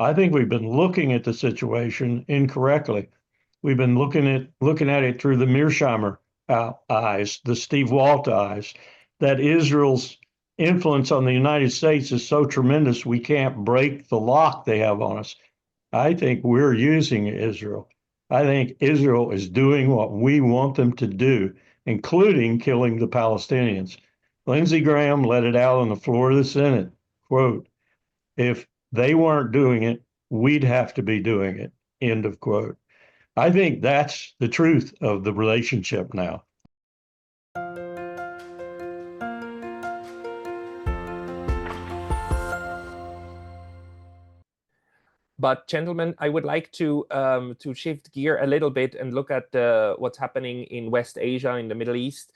I think we've been looking at the situation incorrectly. We've been looking at it through the Mearsheimer eyes, the Steve Walt eyes, that Israel's influence on the United States is so tremendous we can't break the lock they have on us. I think we're using Israel. I think Israel is doing what we want them to do, including killing the Palestinians. Lindsey Graham let it out on the floor of the Senate. Quote, if they weren't doing it, we'd have to be doing it. End of quote. I think that's the truth of the relationship now. But gentlemen, I would like to shift gear a little bit and look at what's happening in West Asia, in the Middle East,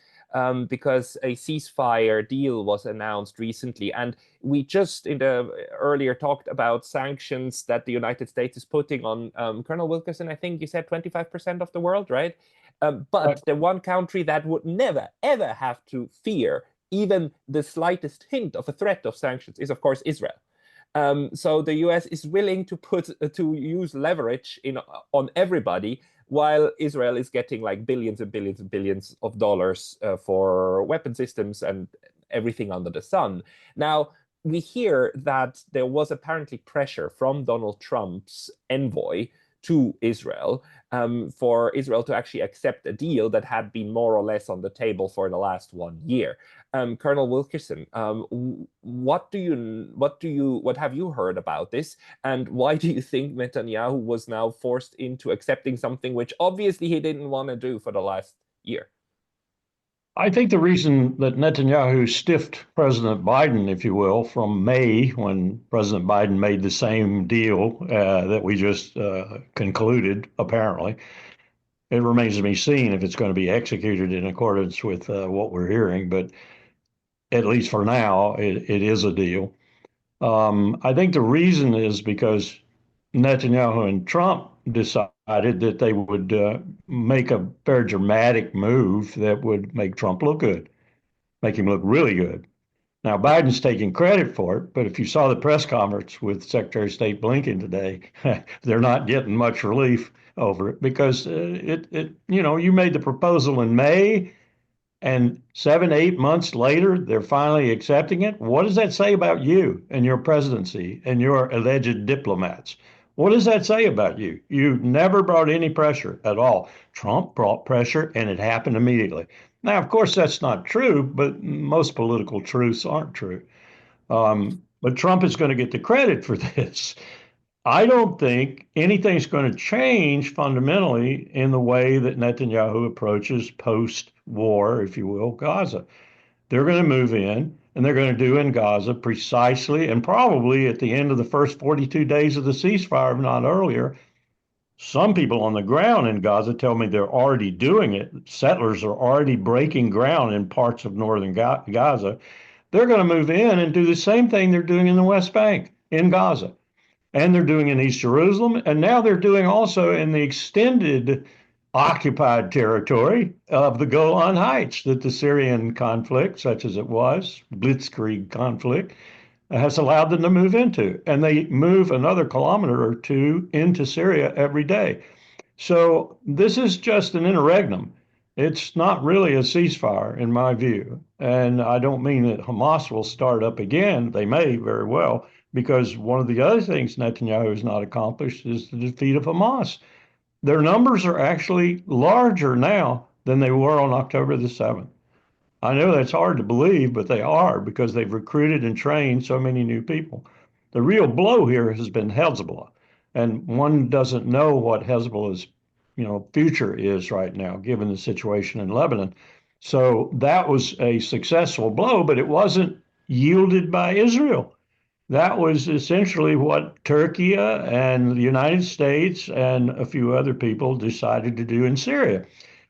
because a ceasefire deal was announced recently. And we just in the earlier talked about sanctions that the United States is putting on Colonel Wilkerson. I think you said 25% of the world, right? But the one country that would never, ever have to fear even the slightest hint of a threat of sanctions is, of course, Israel. So the US is willing to use leverage on everybody, while Israel is getting like billions and billions and billions of dollars for weapon systems and everything under the sun. Now, we hear that there was apparently pressure from Donald Trump's envoy to Israel for Israel to actually accept a deal that had been more or less on the table for the last 1 year. Colonel Wilkerson, what have you heard about this, and why do you think Netanyahu was now forced into accepting something which obviously he didn't want to do for the last year? I think the reason that Netanyahu stiffed President Biden, if you will, from May, when President Biden made the same deal that we just concluded, apparently, it remains to be seen if it's going to be executed in accordance with what we're hearing. But at least for now, it is a deal. I think the reason is because Netanyahu and Trump decided that they would make a very dramatic move that would make Trump look good, make him look really good. Now, Biden's taking credit for it, but if you saw the press conference with Secretary of State Blinken today, they're not getting much relief over it because you made the proposal in May, and 7, 8 months later, they're finally accepting it. What does that say about you and your presidency and your alleged diplomats? What does that say about you? You never brought any pressure at all. Trump brought pressure and it happened immediately. Now, of course, that's not true, but most political truths aren't true. But Trump is going to get the credit for this. I don't think anything's going to change fundamentally in the way that Netanyahu approaches post-war, if you will, Gaza. They're going to move in and they're going to do in Gaza precisely and probably at the end of the first 42 days of the ceasefire, if not earlier. Some people on the ground in Gaza tell me they're already doing it. Settlers are already breaking ground in parts of northern Gaza. They're going to move in and do the same thing they're doing in the West Bank, in Gaza. And they're doing in East Jerusalem, and now they're doing also in the extended occupied territory of the Golan Heights that the Syrian conflict, such as it was, blitzkrieg conflict, has allowed them to move into. And they move another kilometer or two into Syria every day. So this is just an interregnum. It's not really a ceasefire, in my view. And I don't mean that Hamas will start up again. They may very well, because one of the other things Netanyahu has not accomplished is the defeat of Hamas. Their numbers are actually larger now than they were on October the 7th. I know that's hard to believe, but they are because they've recruited and trained so many new people. The real blow here has been Hezbollah, and one doesn't know what Hezbollah's future is right now, given the situation in Lebanon. So that was a successful blow, but it wasn't yielded by Israel. That was essentially what Turkey and the United States and a few other people decided to do in Syria,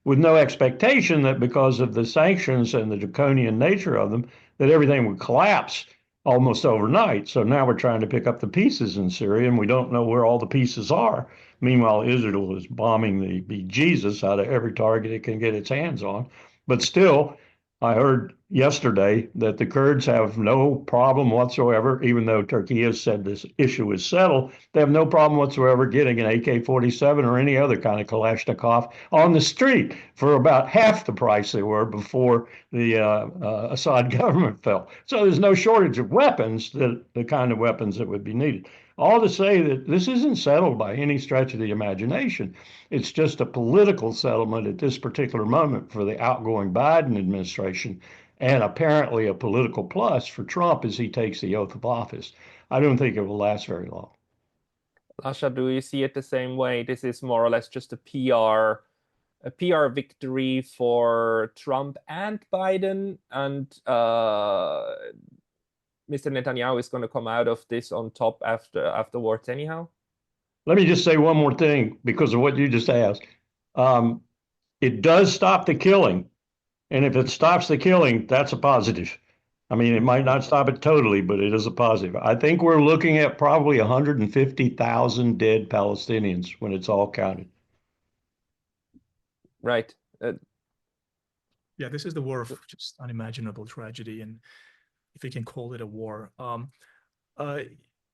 with no expectation that because of the sanctions and the draconian nature of them, that everything would collapse almost overnight. So now we're trying to pick up the pieces in Syria, and we don't know where all the pieces are. Meanwhile, Israel is bombing the bejesus out of every target it can get its hands on. But still, I heard yesterday that the Kurds have no problem whatsoever, even though Turkey has said this issue is settled, they have no problem whatsoever getting an AK-47 or any other kind of Kalashnikov on the street for about half the price they were before the Assad government fell. So there's no shortage of weapons, the kind of weapons that would be needed. All to say that this isn't settled by any stretch of the imagination. It's just a political settlement at this particular moment for the outgoing Biden administration, and apparently a political plus for Trump as he takes the oath of office. I don't think it will last very long. Lasha, do you see it the same way? This is more or less just a PR victory for Trump and Biden, and Mr. Netanyahu is going to come out of this on top afterwards anyhow? Let me just say one more thing because of what you just asked. It does stop the killing. And if it stops the killing, that's a positive. I mean, it might not stop it totally, but it is a positive. I think we're looking at probably 150,000 dead Palestinians when it's all counted. Right. Yeah, this is the war of just unimaginable tragedy, and if we can call it a war. I'm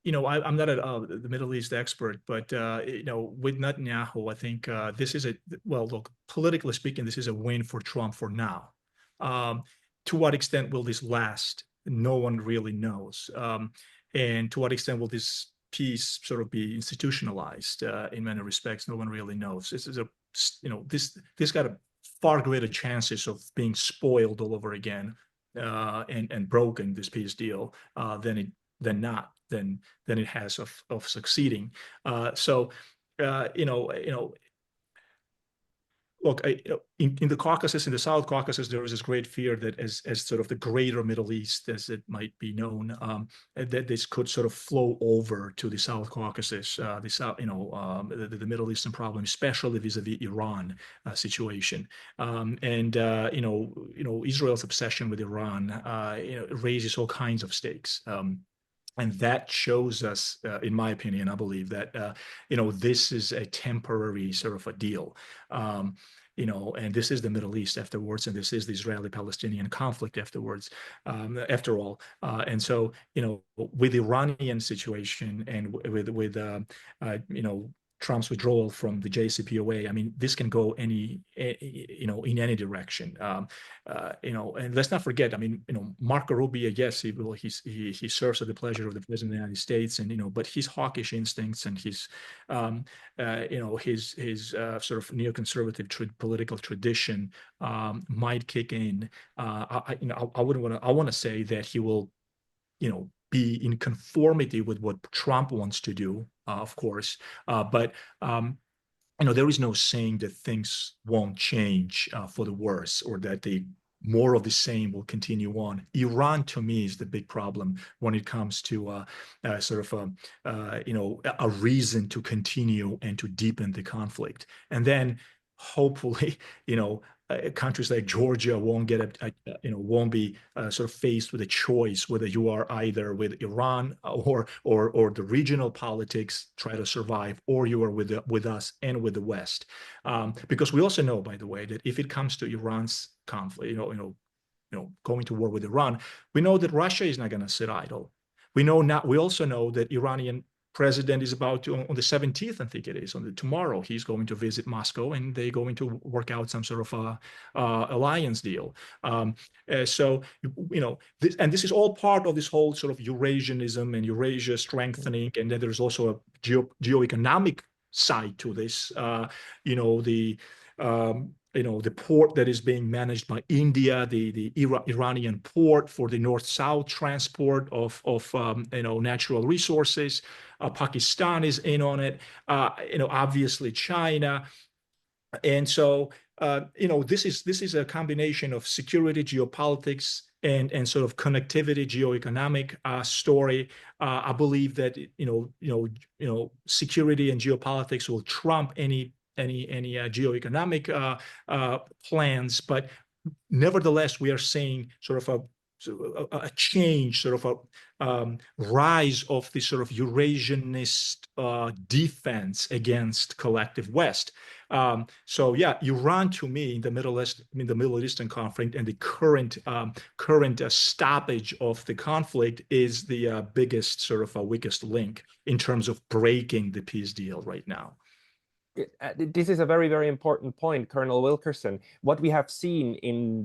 not the Middle East expert, but with Netanyahu, I think this is look, politically speaking, this is a win for Trump for now. To what extent will this last? No one really knows. And to what extent will this peace sort of be institutionalized in many respects? No one really knows. This got a far greater chances of being spoiled all over again and broken, this peace deal, than it has of succeeding. Look, in the Caucasus, in the South Caucasus, there is this great fear that as sort of the greater Middle East, as it might be known, that this could sort of flow over to the South Caucasus, the Middle Eastern problem, especially vis-a-vis Iran situation. Israel's obsession with Iran, raises all kinds of stakes. And that shows us, in my opinion, I believe that, this is a temporary sort of a deal. And this is the Middle East afterwards, and this is the Israeli-Palestinian conflict afterwards, after all. And so, with the Iranian situation and with Trump's withdrawal from the JCPOA, I mean, this can go in any direction. And let's not forget, I mean, Marco Rubio, yes, he serves at the pleasure of the President of the United States, and but his hawkish instincts and his sort of neoconservative political tradition might kick in. I want to say that he will, be in conformity with what Trump wants to do, of course, but there is no saying that things won't change for the worse, or that more of the same will continue on. Iran, to me, is the big problem when it comes to a reason to continue and to deepen the conflict. And then hopefully, countries like Georgia won't be sort of faced with a choice whether you are either with Iran or the regional politics try to survive, or you are with us and with the West, because we also know, by the way, that if it comes to Iran's conflict, going to war with Iran, we know that Russia is not going to sit idle. We also know that Iranian president is about to, on the 17th, I think it is, tomorrow, he's going to visit Moscow, and they're going to work out some sort of alliance deal. This is all part of this whole sort of Eurasianism and Eurasia strengthening. And then there's also a geoeconomic side to this. The port that is being managed by India, the Iranian port for the north-south transport of natural resources. Pakistan is in on it. Obviously China, and so this is a combination of security, geopolitics, and sort of connectivity, geoeconomic story. I believe that security and geopolitics will trump any geoeconomic plans, but nevertheless, we are seeing sort of a change, sort of a rise of this sort of Eurasianist defense against collective West. So yeah, Iran to me in the Middle Eastern conflict and the current stoppage of the conflict is the biggest sort of weakest link in terms of breaking the peace deal right now. This is a very, very important point, Colonel Wilkerson. What we have seen in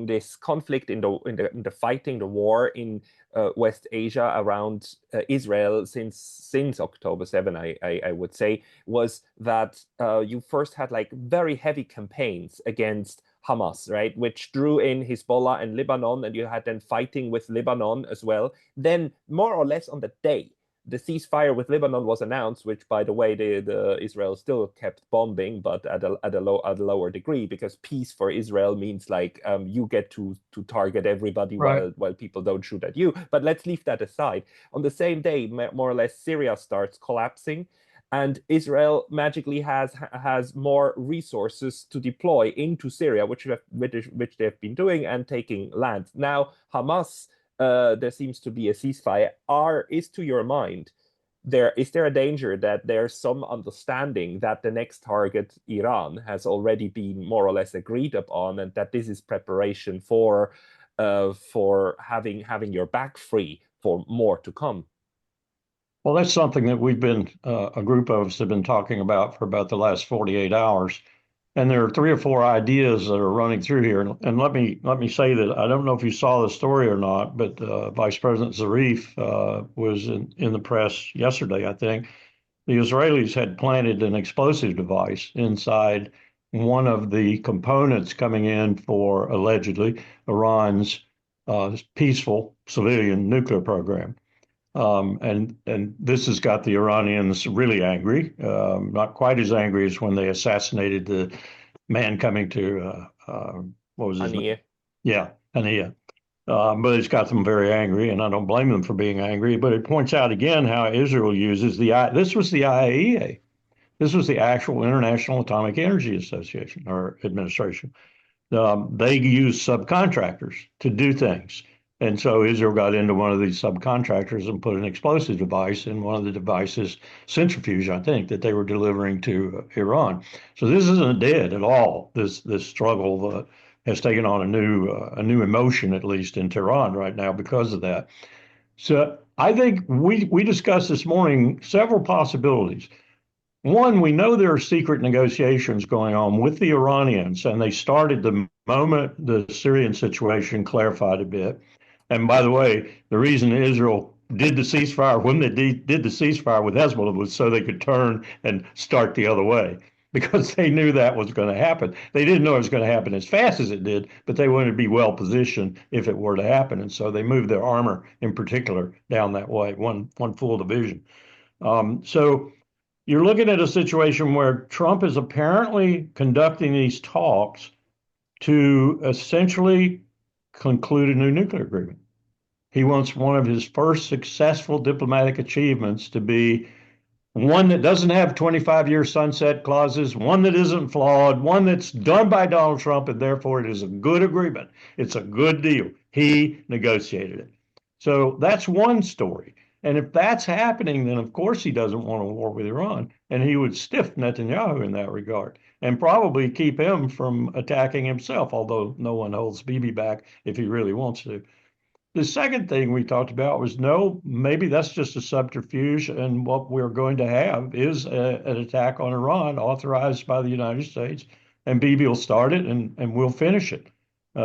this conflict, in the fighting, the war in West Asia around Israel since October 7, I would say, was that you first had like very heavy campaigns against Hamas, right, which drew in Hezbollah and Lebanon, and you had then fighting with Lebanon as well. Then more or less on the day the ceasefire with Lebanon was announced, which, by the way, the Israel still kept bombing, but at a lower degree, because peace for Israel means like you get to target everybody, right, while people don't shoot at you. But let's leave that aside. On the same day, more or less, Syria starts collapsing, and Israel magically has more resources to deploy into Syria, which they've been doing, and taking land. Now, Hamas, there seems to be a ceasefire. Is to your mind, is there a danger that there's some understanding that the next target, Iran, has already been more or less agreed upon, and that this is preparation for having your back free for more to come? Well, that's something that we've been, a group of us have been talking about for about the last 48 hours. And there are 3 or 4 ideas that are running through here. And let me say that I don't know if you saw the story or not, but Vice President Zarif was in the press yesterday, I think. The Israelis had planted an explosive device inside one of the components coming in for allegedly Iran's peaceful civilian nuclear program. And this has got the Iranians really angry, not quite as angry as when they assassinated the man coming to, what was his name? Yeah, Haniyeh. But it's got them very angry, and I don't blame them for being angry. But it points out again how Israel uses this was the IAEA. This was the actual International Atomic Energy Association or Administration. They use subcontractors to do things. And so Israel got into one of these subcontractors and put an explosive device in one of the devices, centrifuge, I think, that they were delivering to Iran. So this isn't dead at all. This struggle has taken on a new emotion, at least in Tehran right now, because of that. So I think we discussed this morning several possibilities. One, we know there are secret negotiations going on with the Iranians, and they started the moment the Syrian situation clarified a bit. And by the way, the reason Israel did the ceasefire when they did the ceasefire with Hezbollah was so they could turn and start the other way, because they knew that was going to happen. They didn't know it was going to happen as fast as it did, but they wanted to be well positioned if it were to happen. And so they moved their armor in particular down that way, one full division. So you're looking at a situation where Trump is apparently conducting these talks to essentially conclude a new nuclear agreement. He wants one of his first successful diplomatic achievements to be one that doesn't have 25-year sunset clauses, one that isn't flawed, one that's done by Donald Trump, and therefore it is a good agreement. It's a good deal. He negotiated it. So that's one story. And if that's happening, then of course he doesn't want a war with Iran, and he would stiff Netanyahu in that regard and probably keep him from attacking himself, although no one holds Bibi back if he really wants to. The second thing we talked about was no, maybe that's just a subterfuge, and what we're going to have is an attack on Iran authorized by the United States, and Bibi will start it and we'll finish it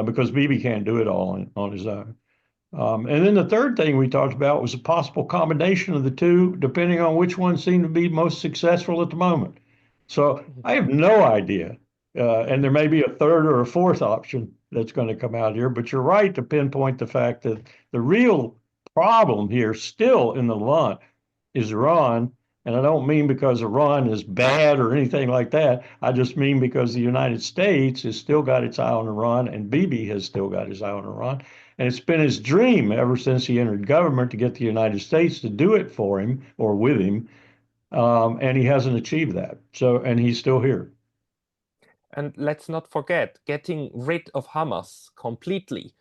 because Bibi can't do it all on his own. And then the third thing we talked about was a possible combination of the two, depending on which one seemed to be most successful at the moment. So I have no idea. And there may be a third or a fourth option that's going to come out here, but you're right to pinpoint the fact that the real problem here still in the Levant is Iran. And I don't mean because Iran is bad or anything like that. I just mean because the United States has still got its eye on Iran, and Bibi has still got his eye on Iran. And it's been his dream ever since he entered government to get the United States to do it for him or with him. And he hasn't achieved that. And he's still here. And let's not forget, getting rid of Hamas completely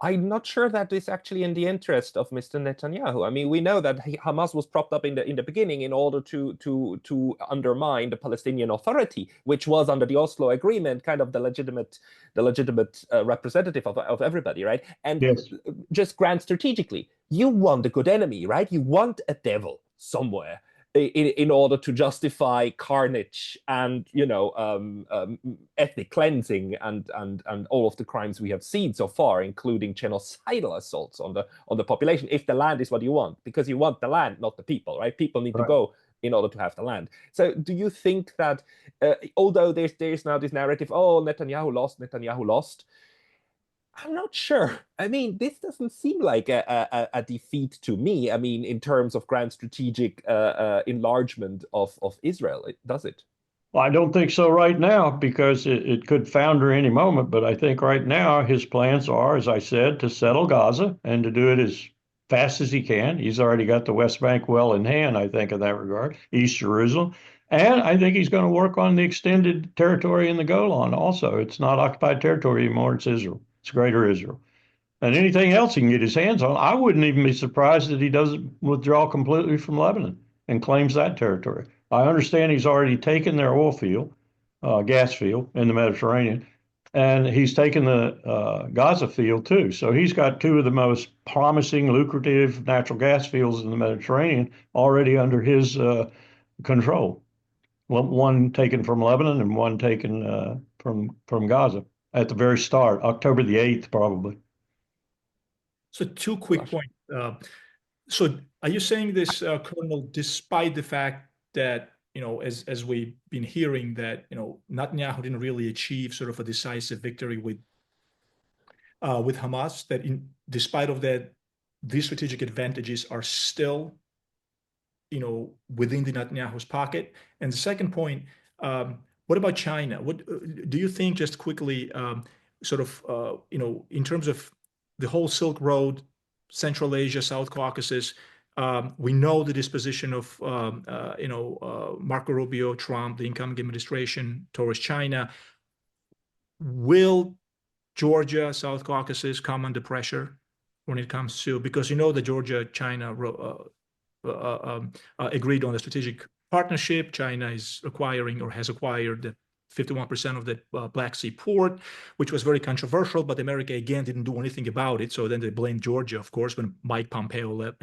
I'm not sure that is actually in the interest of Mr. Netanyahu. I mean, we know that Hamas was propped up in the beginning in order to undermine the Palestinian Authority, which was under the Oslo Agreement kind of the legitimate representative of everybody, right? And Yes. just grand strategically, you want a good enemy, right? You want a devil somewhere in order to justify carnage and ethnic cleansing and all of the crimes we have seen so far, including genocidal assaults on the population. If the land is what you want, because you want the land, not the people, right? People need to go in order to have the land. So, do you think that although there's now this narrative, oh, Netanyahu lost. I'm not sure. I mean, this doesn't seem like a defeat to me. I mean, in terms of grand strategic enlargement of Israel, does it? Well, I don't think so right now because it could founder any moment. But I think right now his plans are, as I said, to settle Gaza and to do it as fast as he can. He's already got the West Bank well in hand, I think, in that regard, East Jerusalem. And I think he's going to work on the extended territory in the Golan also. It's not occupied territory anymore. It's Israel. It's Greater Israel. And anything else he can get his hands on, I wouldn't even be surprised that he doesn't withdraw completely from Lebanon and claims that territory. I understand he's already taken their oil field, gas field in the Mediterranean, and he's taken the Gaza field too. So he's got two of the most promising, lucrative natural gas fields in the Mediterranean already under his control. One taken from Lebanon and one taken from Gaza at the very start, October the 8th, probably. So two quick points. So are you saying this, Colonel, despite the fact that, as we've been hearing that, Netanyahu didn't really achieve sort of a decisive victory with Hamas, that despite of that, these strategic advantages are still, within the Netanyahu's pocket? And the second point, what about China? What do you think, just quickly, in terms of the whole Silk Road, Central Asia, South Caucasus, we know the disposition of, Marco Rubio, Trump, the incoming administration towards China. Will Georgia, South Caucasus come under pressure when it comes to, because the Georgia, China agreed on a strategic partnership. China is acquiring or has acquired 51% of the Black Sea port, which was very controversial, but America again didn't do anything about it. So then they blamed Georgia, of course, when Mike Pompeo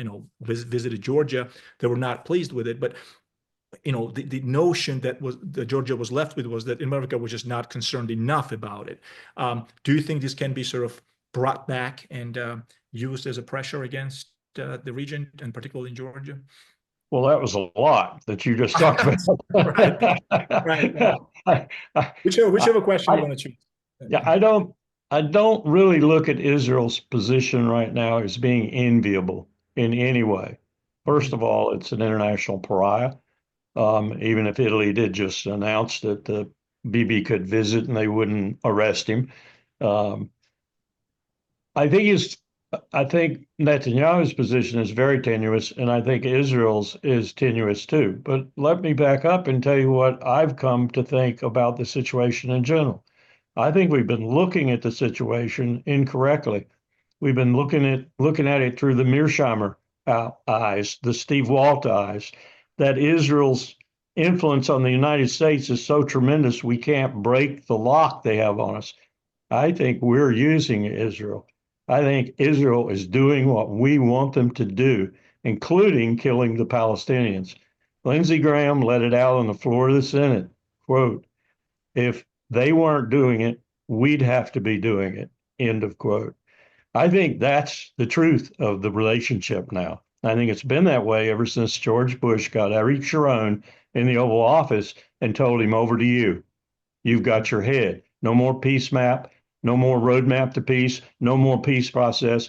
visited Georgia. They were not pleased with it. But the notion that Georgia was left with was that America was just not concerned enough about it. Do you think this can be sort of brought back and used as a pressure against the region, and particularly in Georgia? Well, that was a lot that you just talked about. Right. Whichever question you want to choose. Yeah, I don't really look at Israel's position right now as being enviable in any way. First of all, it's an international pariah. Even if Italy did just announce that Bibi could visit and they wouldn't arrest him. I think Netanyahu's position is very tenuous, and I think Israel's is tenuous too. But let me back up and tell you what I've come to think about the situation in general. I think we've been looking at the situation incorrectly. We've been looking at it through the Mearsheimer eyes, the Steve Walt eyes, that Israel's influence on the United States is so tremendous we can't break the lock they have on us. I think we're using Israel. I think Israel is doing what we want them to do, including killing the Palestinians. Lindsey Graham let it out on the floor of the Senate, quote, "If they weren't doing it, we'd have to be doing it," end of quote. I think that's the truth of the relationship now. I think it's been that way ever since George Bush got Eric Sharon in the Oval Office and told him, "Over to you. You've got your head. No more peace map. No more roadmap to peace, no more peace process.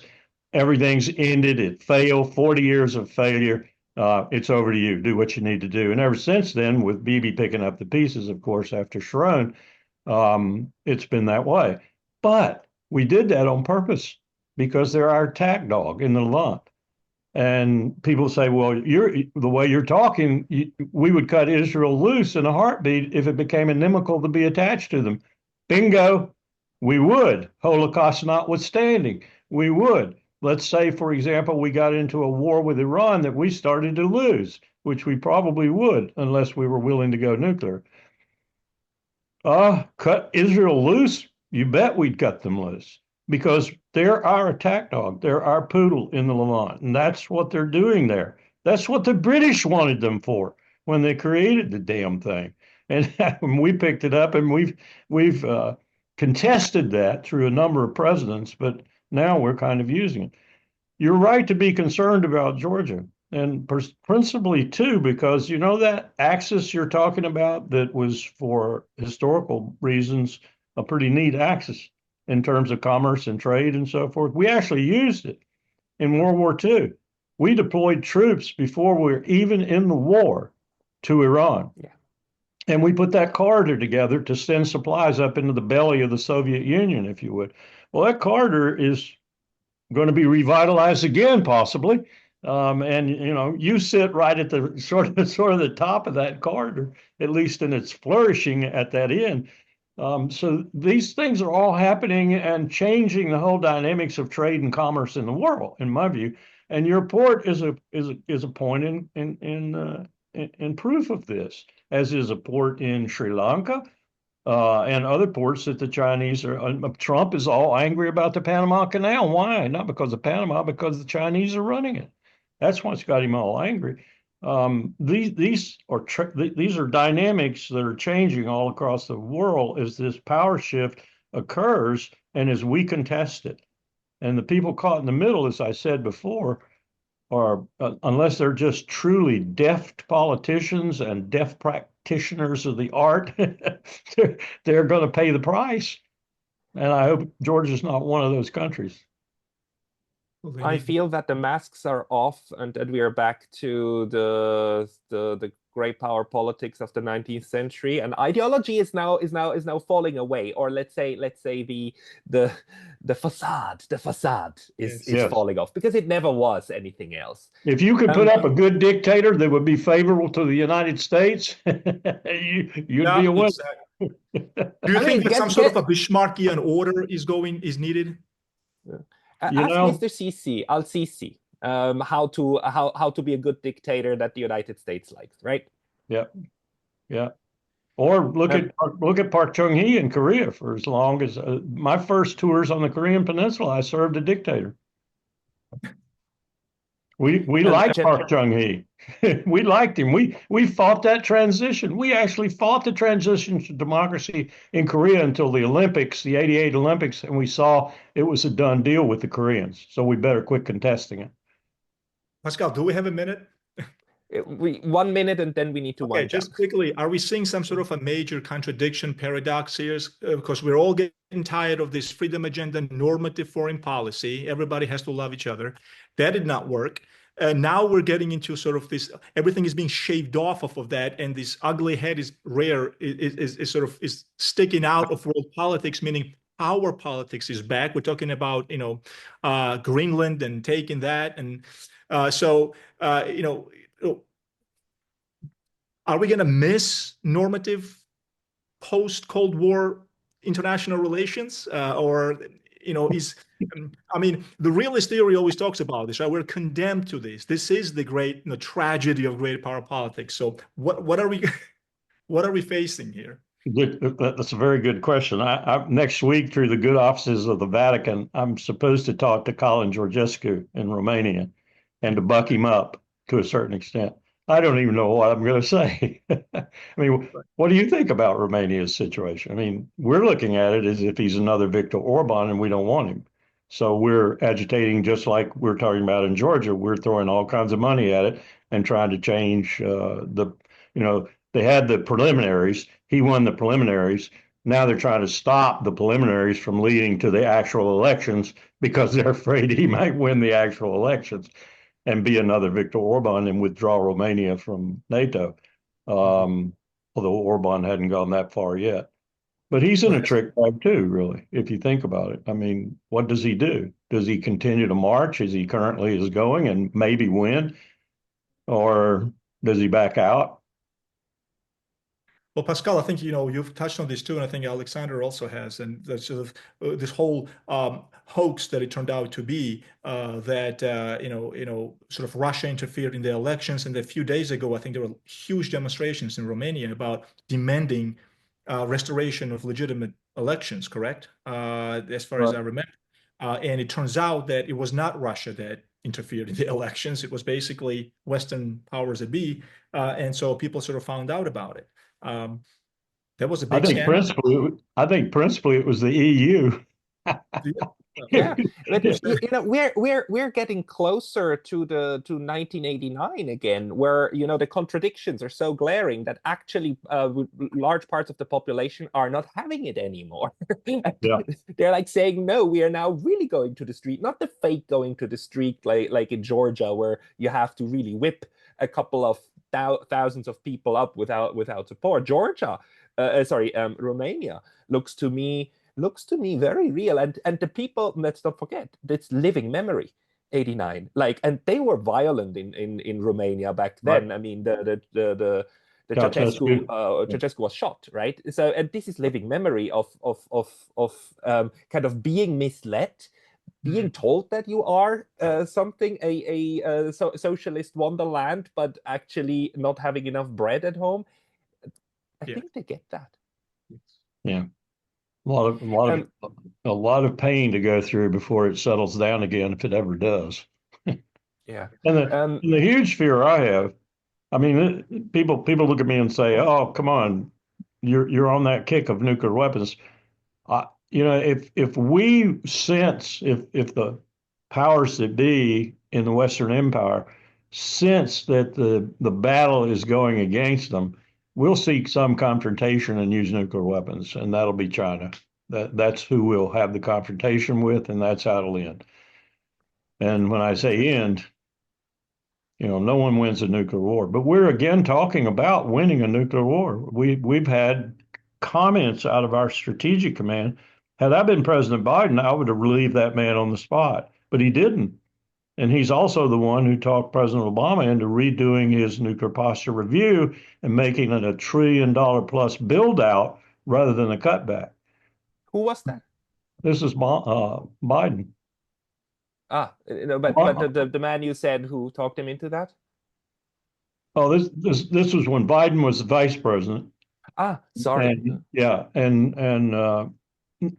Everything's ended. It failed. 40 years of failure. It's over to you. Do what you need to do." And ever since then, with Bibi picking up the pieces, of course, after Sharon, it's been that way. But we did that on purpose because they're our attack dog in the Levant. And people say, well, the way you're talking, we would cut Israel loose in a heartbeat if it became inimical to be attached to them. Bingo. We would, Holocaust notwithstanding. we would. Let's say, for example, we got into a war with Iran that we started to lose, which we probably would unless we were willing to go nuclear. Cut Israel loose? You bet we'd cut them loose because they're our attack dog. They're our poodle in the Levant. And that's what they're doing there. That's what the British wanted them for when they created the damn thing. And we picked it up and we've contested that through a number of presidents, but now we're kind of using it. You're right to be concerned about Georgia, and principally too, because you know that axis you're talking about that was for historical reasons a pretty neat axis in terms of commerce and trade and so forth. We actually used it in World War II. We deployed troops before we were even in the war to Iran. Yeah. And we put that corridor together to send supplies up into the belly of the Soviet Union, if you would. Well, that corridor is going to be revitalized again, possibly. And you know, you sit right at the sort of the top of that corridor, at least in its flourishing at that end. So these things are all happening and changing the whole dynamics of trade and commerce in the world, in my view. And your port is a point in proof of this, as is a port in Sri Lanka. And other ports that the Chinese are. Trump is all angry about the Panama Canal. Why? Not because of Panama, because the Chinese are running it. That's what's got him all angry. These are dynamics that are changing all across the world as this power shift occurs and as we contest it. And the people caught in the middle, as I said before, are unless they're just truly deft politicians and deft practitioners of the art, they're going to pay the price. And I hope Georgia's not one of those countries. I feel that the masks are off and that we are back to the great power politics of the 19th century, and ideology is now falling away, or let's say the facade is falling off, because it never was anything else. If you could put up a good dictator that would be favorable to the United States, you'd be a winner. Exactly. Do you think that some sort of a Bismarckian order is needed? Ask Mr. Sisi, Al-Sisi, how to be a good dictator that the United States likes, right? Yeah, yeah. Or look at Park Chung-hee in Korea. For as long as my first tours on the Korean Peninsula, I served a dictator. We liked Park Chung-hee. We liked him. We fought that transition. We actually fought the transition to democracy in Korea until the Olympics, the '88 Olympics, and we saw it was a done deal with the Koreans. So we better quit contesting it. Pascal, do we have a minute? 1 minute, and then we need to wind just down. quickly, are we seeing some sort of a major contradiction, paradox here? Because we're all getting tired of this freedom agenda, normative foreign policy. Everybody has to love each other. That did not work. Now we're getting into sort of this, everything is being shaved off of that, and this ugly head is is sticking out of world politics, meaning power politics is back. We're talking about, Greenland and taking that. And are we going to miss normative post-Cold War international relations? The realist theory always talks about this, right? We're condemned to this. This is the great tragedy of great power politics. So what are we facing here? That's a very good question. I next week, through the good offices of the Vatican, I'm supposed to talk to Colin Georgescu in Romania and to buck him up to a certain extent. I don't even know what I'm going to say. I mean, what do you think about Romania's situation? I mean, we're looking at it as if he's another Viktor Orban and we don't want him. So we're agitating just like we're talking about in Georgia. We're throwing all kinds of money at it and trying to change they had the preliminaries. He won the preliminaries. Now they're trying to stop the preliminaries from leading to the actual elections because they're afraid he might win the actual elections and be another Viktor Orban and withdraw Romania from NATO, although Orban hadn't gone that far yet. But he's in a trick bag too, really, if you think about it. I mean, what does he do? Does he continue to march as he currently is going and maybe win? Or does he back out? Well, Pascal, I think you've touched on this too, and I think Alexander also has, and that's sort of this whole hoax that it turned out to be that sort of Russia interfered in the elections, and a few days ago, I think there were huge demonstrations in Romania about demanding restoration of legitimate elections. Correct, as far as I remember, and it turns out that it was not Russia that interfered in the elections; it was basically Western powers that be, and so people sort of found out about it. That was a big scandal. I think principally it was the EU. Yeah, but we're getting closer to 1989 again, where the contradictions are so glaring that actually large parts of the population are not having it anymore. Yeah. They're like saying, no, we are now really going to the street, not the fake going to the street like in Georgia, where you have to really whip a couple of thousands of people up without support. Romania looks to me very real, and the people, let's not forget, it's living memory. 89, and they were violent in Romania back then. Right. I mean, the Ceausescu was shot, right? So, and this is living memory of kind of being misled, being told that you are something, a socialist wonderland, but actually not having enough bread at home. I think they get that. Yeah. A lot of pain to go through before it settles down again, if it ever does. Yeah. And the huge fear I have, I mean, people look at me and say, "Oh, come on, you're on that kick of nuclear weapons." If we sense, if the powers that be in the Western Empire sense that the battle is going against them, we'll seek some confrontation and use nuclear weapons, and that'll be China. That's who we'll have the confrontation with, and that's how it'll end. And when I say end, no one wins a nuclear war. But we're again talking about winning a nuclear war. We've had comments out of our strategic command. Had I been President Biden, I would have relieved that man on the spot, but he didn't. And he's also the one who talked President Obama into redoing his nuclear posture review and making it $1 trillion plus build out rather than a cutback. Who was that? This is Biden. But the man you said who talked him into that? Oh, this was when Biden was the vice president. Sorry. And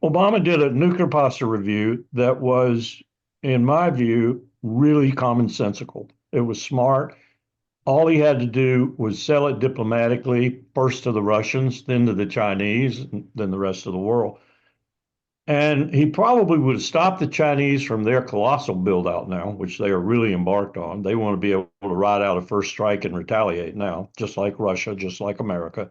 Obama did a nuclear posture review that was, in my view, really commonsensical. It was smart. All he had to do was sell it diplomatically, first to the Russians, then to the Chinese, then the rest of the world. And he probably would have stopped the Chinese from their colossal build out now, which they are really embarked on. They want to be able to ride out a first strike and retaliate now, just like Russia, just like America.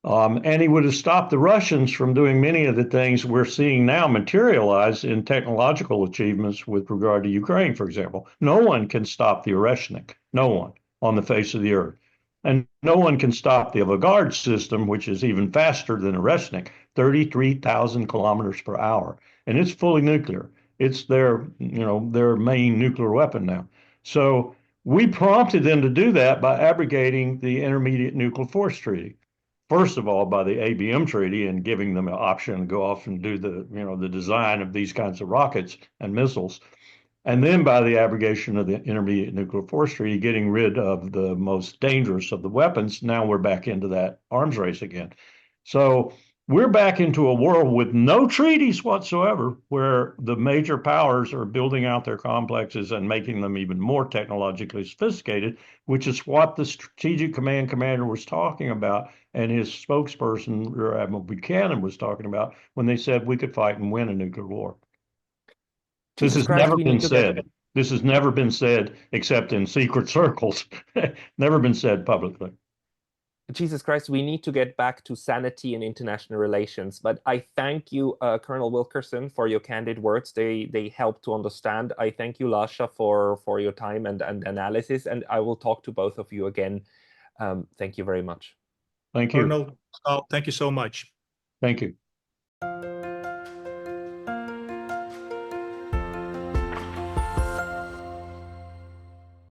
And he would have stopped the Russians from doing many of the things we're seeing now materialize in technological achievements with regard to Ukraine, for example. No one can stop the Oreshnik, no one on the face of the earth. And no one can stop the Avangard system, which is even faster than Oreshnik, 33,000 kilometers per hour. And it's fully nuclear. It's their main nuclear weapon now. So we prompted them to do that by abrogating the Intermediate Nuclear Force Treaty. First of all, by the ABM treaty and giving them an option to go off and do the design of these kinds of rockets and missiles. And then by the abrogation of the Intermediate Nuclear Force Treaty, getting rid of the most dangerous of the weapons. Now we're back into that arms race again. So we're back into a world with no treaties whatsoever, where the major powers are building out their complexes and making them even more technologically sophisticated, which is what the Strategic Command Commander was talking about and his spokesperson, Rear Admiral Buchanan, was talking about when they said we could fight and win a nuclear war. This has never been said. This has never been said except in secret circles. Never been said publicly. Jesus Christ, we need to get back to sanity and international relations. But I thank you, Colonel Wilkerson, for your candid words. They help to understand. I thank you, Lasha, for your time and analysis. And I will talk to both of you again. Thank you very much. Thank you. Colonel, thank you so much. Thank you.